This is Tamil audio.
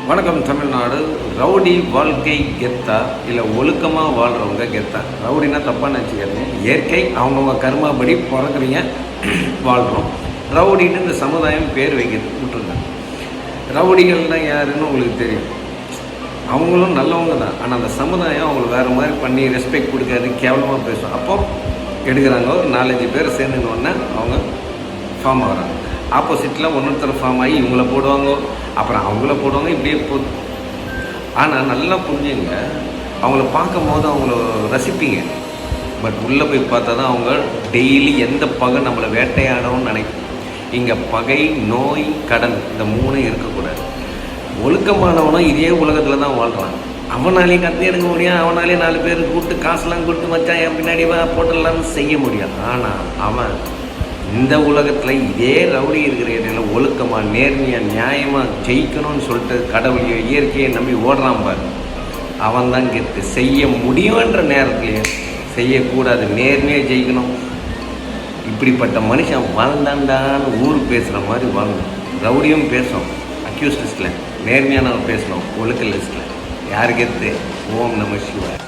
வணக்கம் தமிழ்நாடு. ரவுடி வாழ்க்கை கெத்தா இல்லை ஒழுக்கமாக வாழ்கிறவங்க கெத்தா? ரவுடினா தப்பாக நினச்சிக்கிறீங்க. இயற்கை அவங்கவுங்க கர்மாபடி பிறக்குறீங்க, வாழ்கிறோம். ரவுடின்னு இந்த சமுதாயம் பேர் வைக்கிறது விட்டுருங்க. ரவுடிகள்னால் யாருன்னு உங்களுக்கு தெரியும். அவங்களும் நல்லவங்க தான். ஆனால் அந்த சமுதாயம் அவங்களுக்கு வேறு மாதிரி பண்ணி ரெஸ்பெக்ட் கொடுக்காது, கேவலமாக பேசும். அப்போ எடுக்கிறாங்க. ஒரு 4-5 பேர் சேர்ந்துன்னு அவங்க ஃபார்ம் ஆகிறாங்க. ஆப்போசிட்டில் ஒருத்தர் ஃபார்ம் ஆகி இவங்கள போடுவாங்க, அப்புறம் அவங்கள போடுவாங்க, இப்படியே போகுது. ஆனால் நல்லா புரிஞ்சுங்க, அவங்கள பார்க்கும் போது அவங்கள ரசிப்பீங்க. பட் உள்ளே போய் பார்த்தா தான் அவங்க டெய்லி எந்த பகை நம்மளை வேட்டையாடணும்னு நினைக்கும். இங்கே பகை, நோய், கடன் இந்த 3 இருக்கக்கூடாது. ஒழுக்கமானவனும் இதே உலகத்தில் தான் வாழ்கிறான். அவனாலேயும் கற்று எடுக்க முடியும், அவனாலே 4 பேர் கூப்பிட்டு காசுலாம் கொடுத்து மச்சான் என் பின்னாடி போட்டெல்லாம் செய்ய முடியும். ஆனால் அவன் இந்த உலகத்தில் இதே ரவுடி இருக்கிற இடையில ஒழுக்கமாக, நேர்மையாக, நியாயமாக ஜெயிக்கணும்னு சொல்லிட்டு கடவுளையோ இயற்கையை நம்பி ஓடுறான் பாரு, அவன் தான் கெத்து. செய்ய முடியுன்ற நேரத்துலையே செய்யக்கூடாது, நேர்மையாக ஜெயிக்கணும். இப்படிப்பட்ட மனுஷன் வாழ்ந்தாண்டான்னு ஊர் பேசுகிற மாதிரி வாழணும். ரவுடியும் பேசும், அக்யூஸ்ட் லிஸ்ட்டில் நேர்மையானவன் பேசணும், ஒழுக்க லிஸ்ட்டில் யார் கெத்து? ஓம் நம சிவாய்.